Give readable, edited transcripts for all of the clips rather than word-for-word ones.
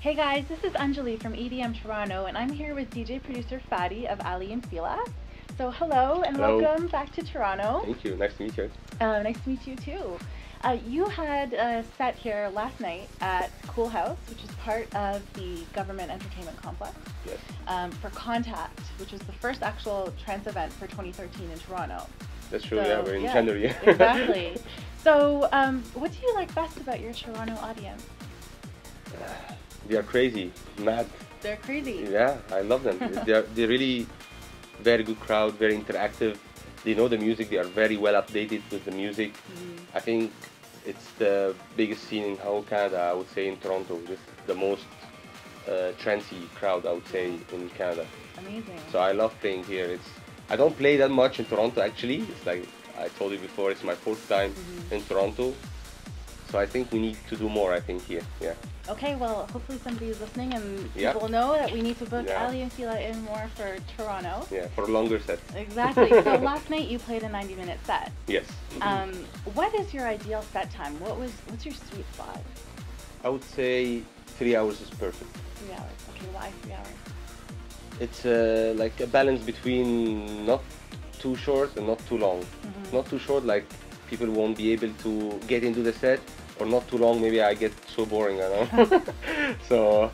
Hey guys, this is Anjali from EDM Toronto, and I'm here with DJ producer Fadi of Aly Fila. So hello and Hello. welcome back to Toronto. Thank you. Nice to meet you. Nice to meet you too. You had a set here last night at Cool House, which is part of the Government Entertainment Complex. Yes. For Contact, which was the first actual trance event for 2013 in Toronto. That's true. Yeah, we're in January. Exactly. So, what do you like best about your Toronto audience? They are crazy, mad. They're crazy. Yeah, I love them. they're really very good crowd, very interactive. They know the music. They are very well updated with the music. I think it's the biggest scene in whole Canada. I would say in Toronto, with the most trancey crowd. I would say in Canada. Amazing. So I love playing here. I don't play that much in Toronto actually. It's like I told you before. It's my fourth time in Toronto. So I think we need to do more. I think here. Yeah. Okay, well, hopefully somebody is listening and people know that we need to book Aly Fila in more for Toronto. Yeah, for longer sets. Exactly. So last night you played a 90-minute set. Yes. What is your ideal set time? What's your sweet spot? I would say 3 hours is perfect. 3 hours. Okay, why 3 hours? It's like a balance between not too short and not too long. Not too short, like people won't be able to get into the set, or not too long, maybe I get so boring, I know. So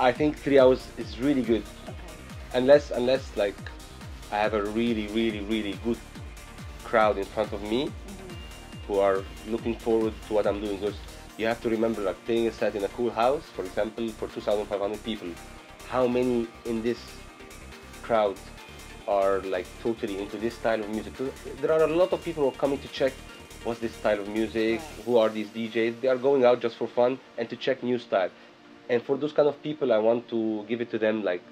I think 3 hours is really good. Okay. Unless like I have a really good crowd in front of me who are looking forward to what I'm doing. Because you have to remember, like playing a set in a cool house, for example, for 2,500 people, how many in this crowd are like totally into this style of music? There are a lot of people who are coming to check what's this style of music, who are these DJs. They are going out just for fun and to check new style. And for those kind of people, I want to give it to them, like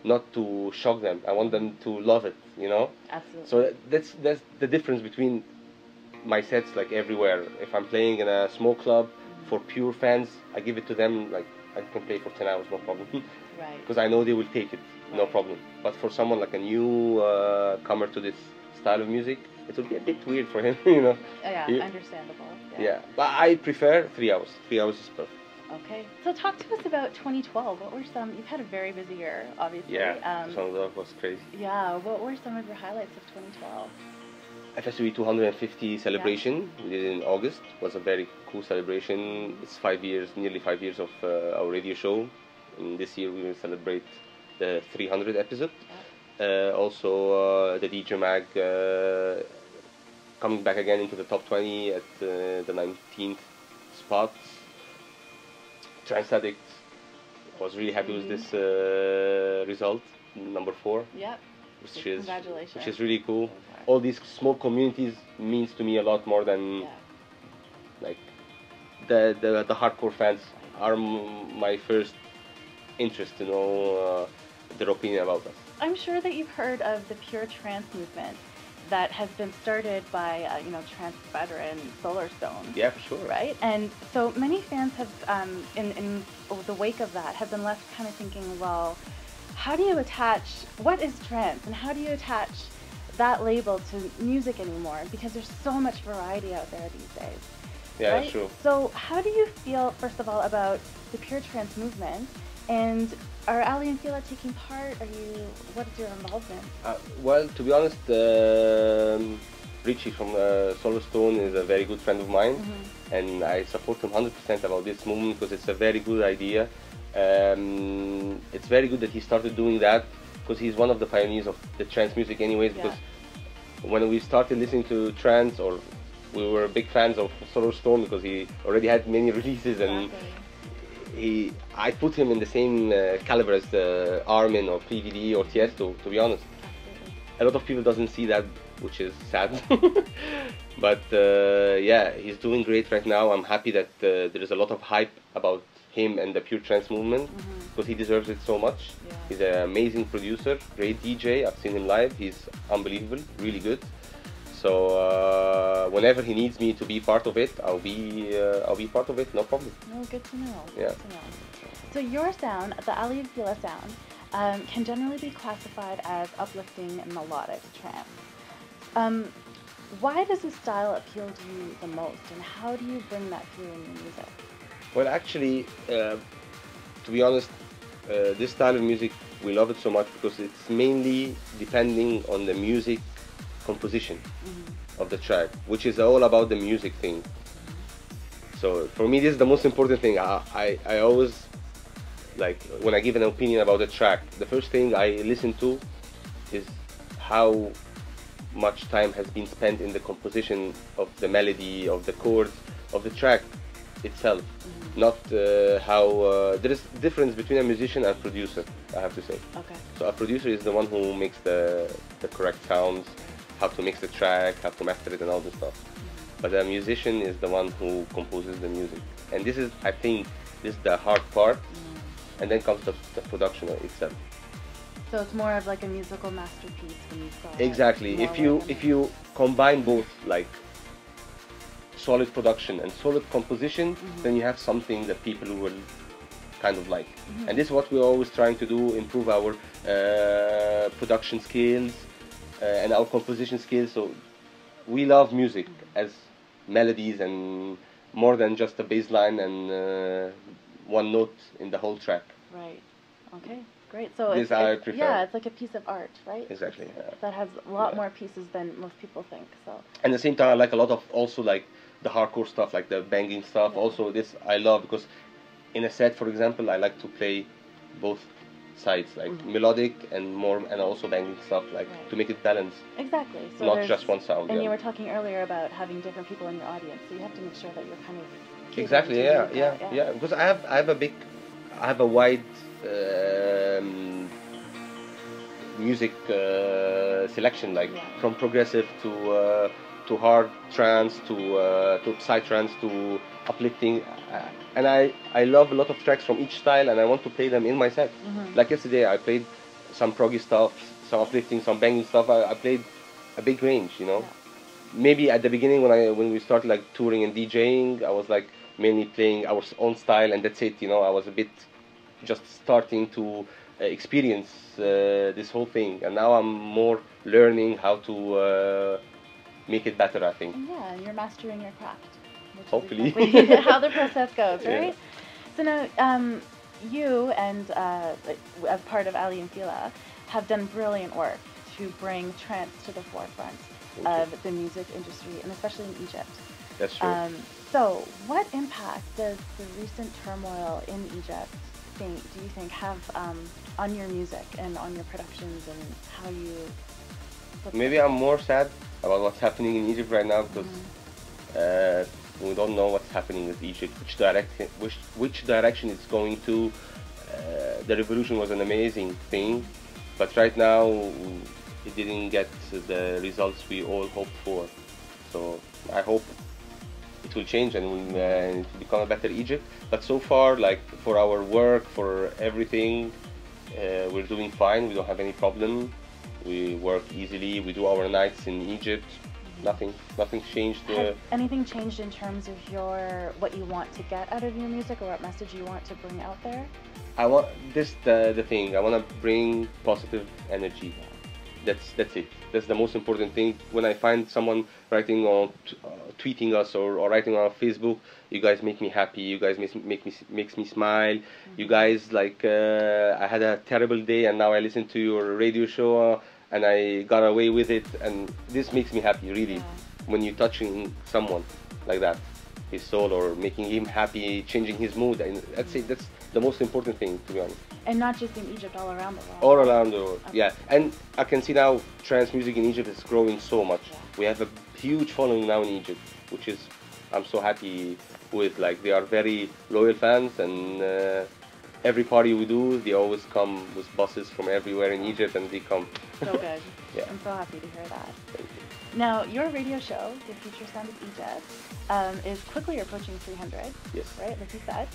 not to shock them. I want them to love it, you know? Absolutely. So that's the difference between my sets, like everywhere. If I'm playing in a small club for pure fans, I give it to them, like I can play for 10 hours, no problem. Right. Because I know they will take it, no problem. But for someone like a new comer to this style of music, it will be a bit weird for him, you know. Yeah, understandable. Yeah, but I prefer 3 hours. 3 hours is perfect. Okay. So talk to us about 2012. What were you've had a very busy year, obviously. Yeah, 2012 was crazy. Yeah, what were some of your highlights of 2012? FSW 250 celebration we did in August. Was a very cool celebration. It's 5 years, nearly 5 years of our radio show. And this year we will celebrate the 300th episode. Also the DJ Mag coming back again into the top 20 at the 19th spot. Trance Addict was really happy with this result, number 4. Yep. Congratulations. Which is really cool. All these small communities means to me a lot more than like the hardcore fans are my first interest to know their opinion about us. I'm sure that you've heard of the Pure Trance movement that has been started by trance veteran Solarstone. Yeah, for sure. Right, and so many fans have, in the wake of that, have been left kind of thinking, well, how do you attach what is trance, and how do you attach that label to music anymore? Because there's so much variety out there these days. Yeah, right? That's true. So how do you feel, first of all, about the Pure Trance movement? And are Aly and Fila taking part? What is your involvement? Well, to be honest, Richie from Solarstone is a very good friend of mine, and I support him 100% about this movement because it's a very good idea. It's very good that he started doing that because he's one of the pioneers of the trance music anyways, because when we started listening to trance, or we were big fans of Solarstone because he already had many releases, and I put him in the same caliber as Armin or PVD or Tiesto, to be honest. A lot of people doesn't see that, which is sad. But yeah, he's doing great right now. I'm happy that there is a lot of hype about him and the Pure Trance movement, because he deserves it so much. He's an amazing producer, great DJ. I've seen him live. He's unbelievable, really good. So whenever he needs me to be part of it, I'll be part of it, no problem. No, good to know. Yeah. Good to know. So your sound, the Aly Fila sound, can generally be classified as uplifting and melodic trance. Why does this style appeal to you the most, and how do you bring that through in your music? Well, actually, to be honest, this style of music, we love it so much because it's mainly depending on the music composition of the track, which is all about the music thing. So for me, this is the most important thing. I always, like, when I give an opinion about a track, the first thing I listen to is how much time has been spent in the composition of the melody, of the chords, of the track itself. Not how there is difference between a musician and producer, I have to say. Okay. So a producer is the one who makes the correct sounds, how to mix the track, how to master it, and all this stuff. But a musician is the one who composes the music, and this is, I think, this is the hard part, and then comes the production itself. So it's more of like a musical masterpiece when you saw Exactly. If you combine both, like solid production and solid composition, then you have something that people will kind of like. And this is what we're always trying to do: improve our production skills and our composition skills. So we love music as melodies and more than just a bass line and one note in the whole track. Right. Okay. Great. So This I prefer. Yeah, it's like a piece of art, right? Exactly. That has a lot more pieces than most people think. So. And at the same time, I like a lot of also like the hardcore stuff, like the banging stuff. Yeah. Also, this I love because in a set, for example, I like to play both sides, like melodic and more, and also banging stuff, like to make it balanced. Exactly. So not just one sound. And you were talking earlier about having different people in your audience, so you have to make sure that you're kind of exactly. Yeah. Because I have a wide music selection, like from progressive to hard trance to psytrance to uplifting, and I love a lot of tracks from each style, and I want to play them in my set. Like yesterday, I played some proggy stuff, some uplifting, some banging stuff. I played a big range, you know. Maybe at the beginning when we started like touring and DJing, I was like mainly playing our own style, and that's it. You know, I was a bit just starting to experience this whole thing, and now I'm more learning how to make it better, I think. Yeah, and you're mastering your craft. Hopefully. Exactly how the process goes, right? Yeah. So now, you and as part of Aly Fila have done brilliant work to bring trance to the forefront of the music industry, and especially in Egypt. That's true. So, what impact does the recent turmoil in Egypt do you think have on your music and on your productions and how you? Maybe I'm more sad about what's happening in Egypt right now because we don't know what's happening with Egypt, which direction it's going to. The revolution was an amazing thing, but right now it didn't get the results we all hoped for. So I hope it will change and it will become a better Egypt. But so far, like for our work, for everything, we're doing fine. We don't have any problem. We work easily. We do our nights in Egypt. Nothing's changed. Has anything changed in terms of what you want to get out of your music, or what message you want to bring out there? I want the thing. I want to bring positive energy. That's it. That's the most important thing. When I find someone writing on tweeting us or writing on Facebook, you guys make me happy. You guys makes me smile. You guys, like I had a terrible day and now I listened to your radio show and I got away with it, and this makes me happy, really. When you're touching someone like that, his soul, or making him happy, changing his mood, and that's the most important thing, to be honest. And not just in Egypt, all around the world. All around the world, yeah. And I can see now trance music in Egypt is growing so much. We have a huge following now in Egypt, which is I'm so happy with. Like, they are very loyal fans, and every party we do, they always come with buses from everywhere in Egypt, and they come. So good. Yeah. I'm so happy to hear that. Thank you. Now, your radio show, The Future Sound of Egypt, is quickly approaching 300. Yes. Right, like you said.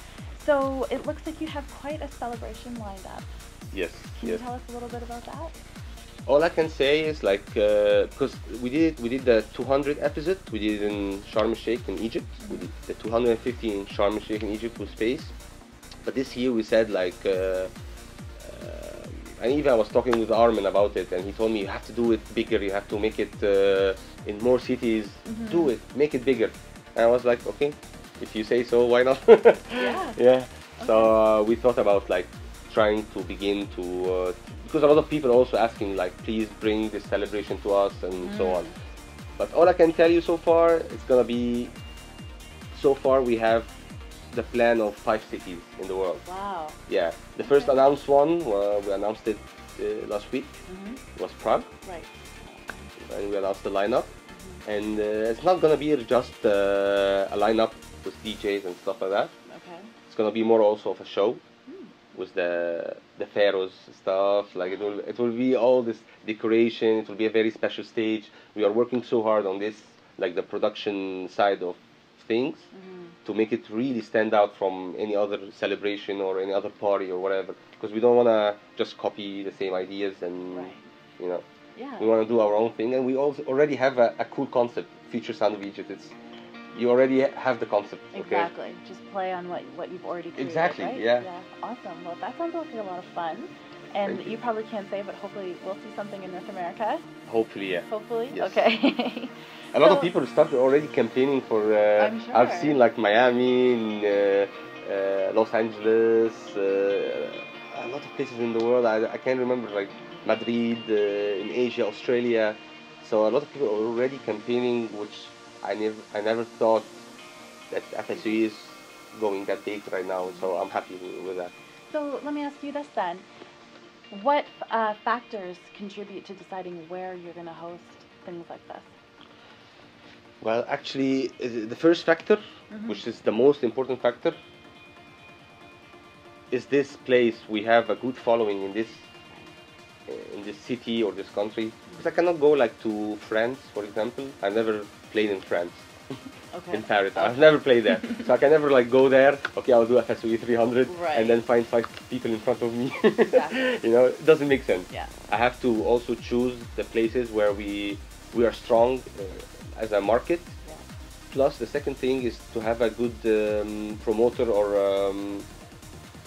So it looks like you have quite a celebration lined up. Yes. Can you tell us a little bit about that? All I can say is, like, because we did the 200 episode, we did it in Sharm el-Sheikh in Egypt. We did the 250 in Sharm el-Sheikh in Egypt with space. But this year we said, like, and even I was talking with Armin about it, and he told me you have to do it bigger, you have to make it in more cities, do it, make it bigger. And I was like, okay, if you say so, why not? Yeah. Yeah. So we thought about like trying to begin to because a lot of people are also asking like, please bring this celebration to us and so on. But all I can tell you so far, it's gonna be. So far, we have the plan of 5 cities in the world. Wow. Yeah. The first announced one, we announced it last week. Was Prague. Right. And we announced the lineup. And it's not gonna be just a lineup with DJs and stuff like that. Okay. It's gonna be more also of a show with the pharaohs stuff. Like it will be all this decoration. It will be a very special stage. We are working so hard on this, like the production side of things, to make it really stand out from any other celebration or any other party or whatever. Because we don't want to just copy the same ideas and you know. Yeah. We want to do our own thing, and we also already have a cool concept. Future Sound of Egypt. You already have the concept. Exactly. Okay? Just play on what you've already created. Exactly. Right? Yeah. Yeah. Awesome. Well, that sounds like a lot of fun. And you probably can't say, but hopefully we'll see something in North America. Hopefully, yeah. Hopefully. Yes. Okay. A lot of people started already campaigning for. I'm sure. I've seen like Miami, Los Angeles, a lot of places in the world. I can't remember, like Madrid, in Asia, Australia. So a lot of people are already campaigning, which I never thought that FSE is going that big right now. So I'm happy with that. So let me ask you this then. What factors contribute to deciding where you're going to host things like this? Well, actually, the first factor, which is the most important factor, is this place. We have a good following in this city or this country. Because I cannot go like to France, for example. I never played in France. Okay. In Paris. I've never played there. So I can never like go there, okay, I'll do FSOE 300 and then find 5 people in front of me. Exactly. You know, it doesn't make sense. Yeah. I have to also choose the places where we are strong as a market. Yeah. Plus the second thing is to have a good promoter or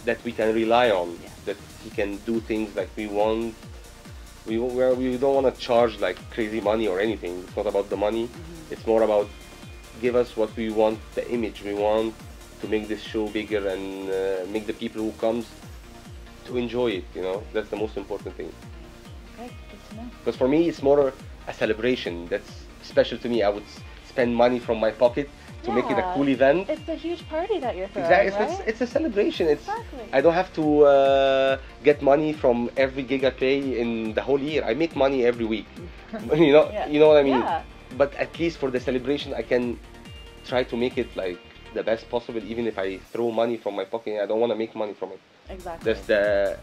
that we can rely on, that he can do things like we want. We don't want to charge like crazy money or anything. It's not about the money. It's more about give us what we want, the image we want to make this show bigger and make the people who comes to enjoy it, you know. That's the most important thing. Okay, good to know. Because for me it's more a celebration. That's special to me. I would spend money from my pocket to make it a cool event. It's a huge party that you're throwing, exactly. Right? It's a celebration. I don't have to get money from every gig I play in the whole year. I make money every week. You know what I mean? Yeah. But at least for the celebration, I can try to make it like the best possible. Even if I throw money from my pocket, I don't want to make money from it. Exactly. That's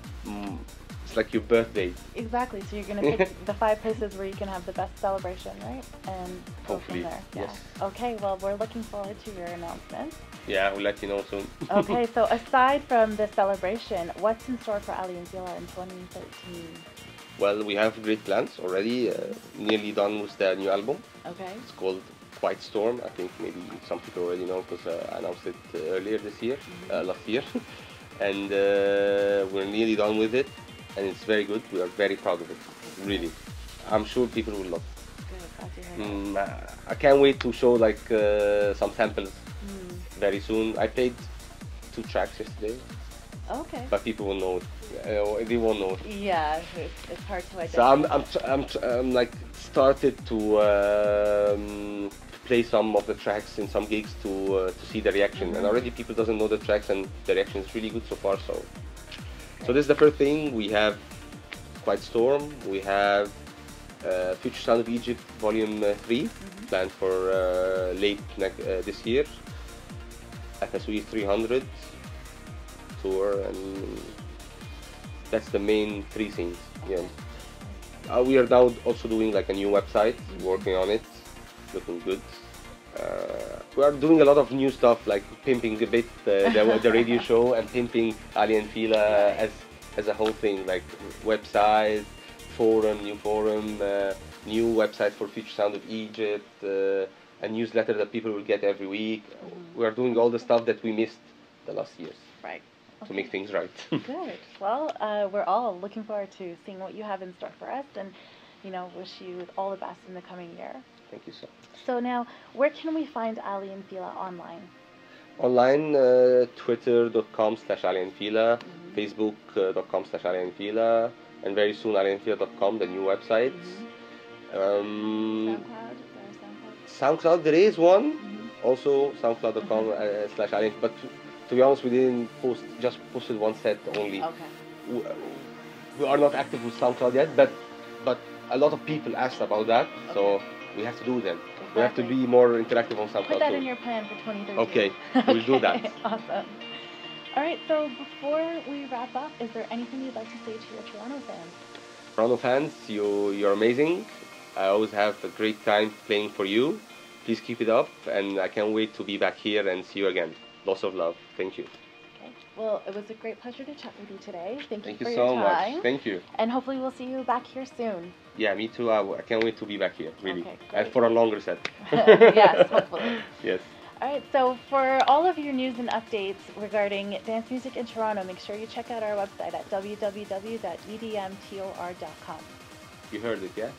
it's like your birthday. Exactly. So you're gonna pick the 5 places where you can have the best celebration, right? And go hopefully from there. yes. Yeah. Okay. Well, we're looking forward to your announcement. Yeah, we'll let you know soon. Okay. So aside from the celebration, what's in store for Aly and Fila in 2013? Well, we have great plans already. Nearly done with the new album. Okay. It's called Quiet Storm. I think maybe some people already know because I announced it earlier this year, last year. And we're nearly done with it. And it's very good. We are very proud of it. Really. I'm sure people will love it. Good. Glad to hear that. I can't wait to show like some samples very soon. I played 2 tracks yesterday. Okay. But people will know it. They won't know it. Yeah, it's hard to identify. So I'm like started to play some of the tracks in some gigs to see the reaction, and already people doesn't know the tracks, and the reaction is really good so far. So this is the first thing. We have Quiet Storm. We have Future Sound of Egypt Volume 3 planned for late this year. FSOE 300 tour, and that's the main 3 things. Yeah. We are now also doing like a new website, working on it, looking good. We are doing a lot of new stuff, like pimping a bit the radio show and pimping Aly and Fila as a whole thing, like website, new forum, new website for Future Sound of Egypt, a newsletter that people will get every week. We are doing all the stuff that we missed the last years. Right. To make things right. Good. Well, we're all looking forward to seeing what you have in store for us, and wish you all the best in the coming year. Thank you so much. So now, where can we find Aly and Fila online? Online, twitter.com/Aly Fila, facebook.com/Aly Fila, and very soon alyandfila.com, the new website. SoundCloud, there is one. Also, soundcloud.com/Aly. But to be honest, we didn't just posted one set only. Okay. We are not active with SoundCloud yet, but a lot of people asked about that, so we have to do them. Exactly. We have to be more interactive on SoundCloud. Put that too. in your plan for 2013. Okay, we'll do that. Awesome. All right, so before we wrap up, is there anything you'd like to say to your Toronto fans? Toronto fans, you're amazing. I always have a great time playing for you. Please keep it up, and I can't wait to be back here and see you again. Lots of love. Thank you. Okay. Well, it was a great pleasure to chat with you today. Thank you for so your time. much. Thank you. And hopefully we'll see you back here soon. Yeah, me too. I can't wait to be back here, really. Okay, and for a longer set. Yes, hopefully. Yes. All right, so for all of your news and updates regarding dance music in Toronto, make sure you check out our website at www.edmtor.com. You heard it, yeah?